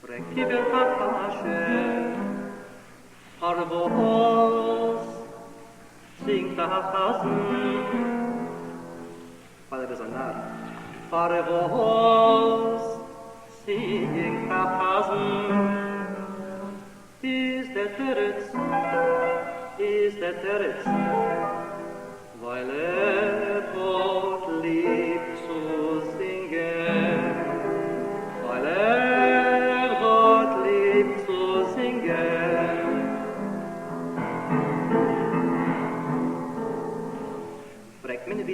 Kiber Kakasche, Harvos, singt Hasen, Father is a nar. Harvos, singt Hasen, is der Territz, weil Gott liebt zu singen, weil Gott liebt zu singen. Fragt mir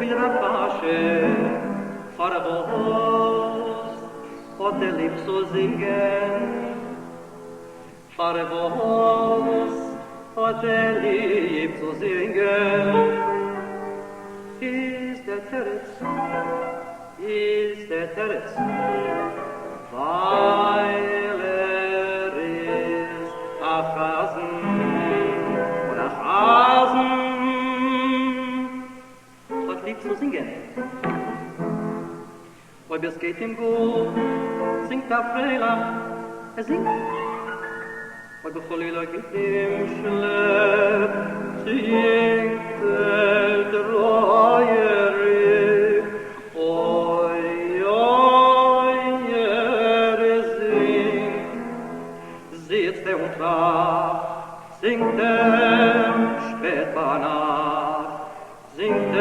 wieder Kasche, fahre wo's, Gott liebt zu singen, fahre wo's, Gott liebt zu singen. Ist der Territz, weil ist Achasen oder Hasen, Gott liebt zu singen. Ob es geht ihm gut, singt Freilach, singt. Ob Cholila geht ihm schlecht, singt der Reuere. Oi, singt und wach, singt spät bei Nacht, singt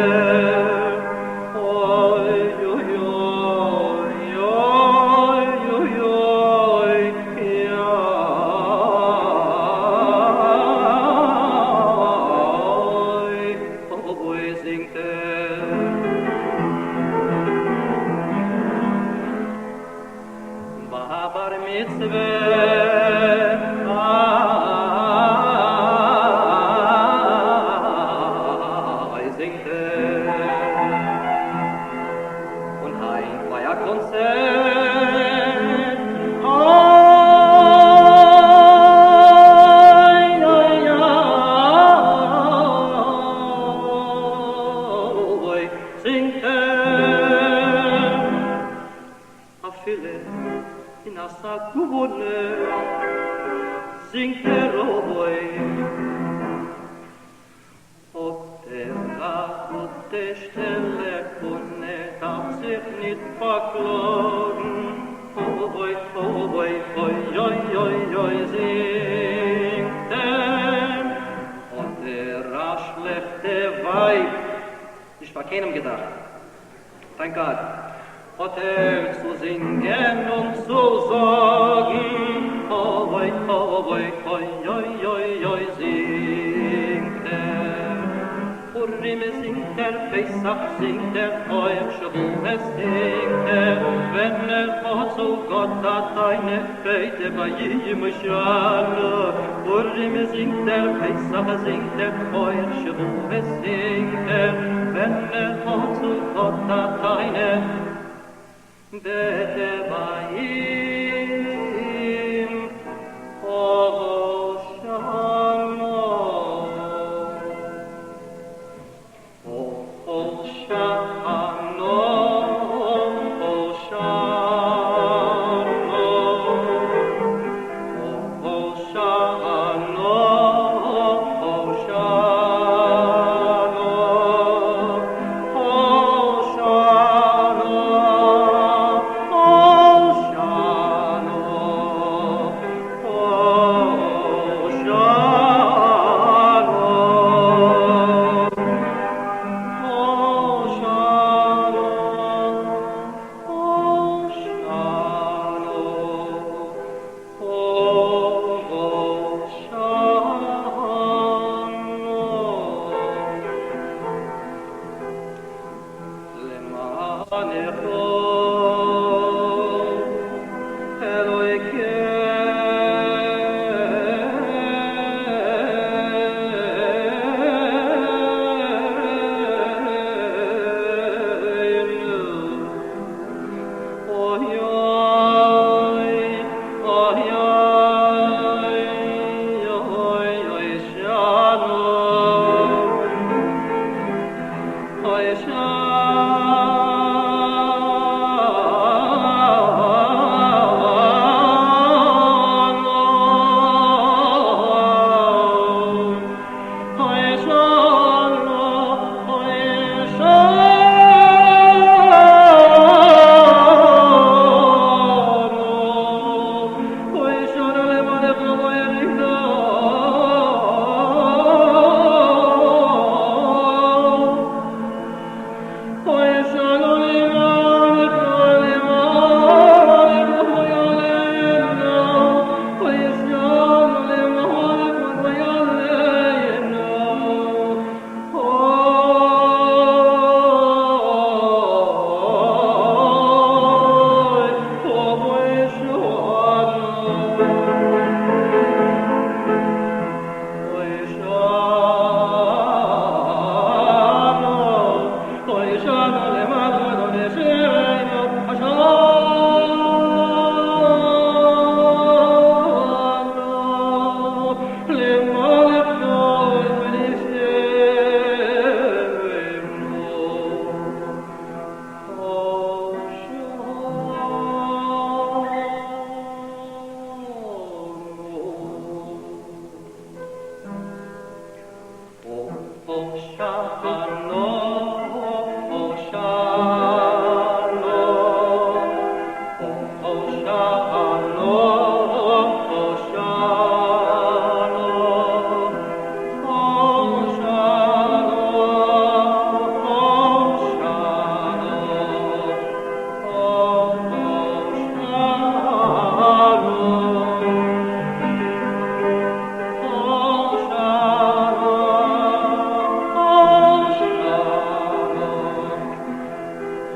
singt der Roboy. Ob der gute Stelle kunne darf sich nicht verklagen. Oh boy, oi, singt er. Und der schlechte Weib, nicht bei keinem gedacht. Thank God. Hat zu singen und zu sagen, oh boy, singt er. Purim singt er, Pesach singt er, Feuer Shavuos singt er. Wenn hat zu Gott hat eine Freude bei jedem Schale. Purim singt er, Pesach singt er, Feuer Shavuos singt er. Wenn hat zu Gott hat eine Bete bei ihm, oh Shalom, oh Shalom, oh Shalom, oh Shalom, oh Shalom, oh Shalom.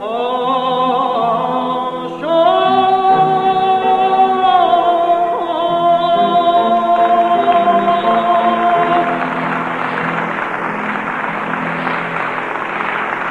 og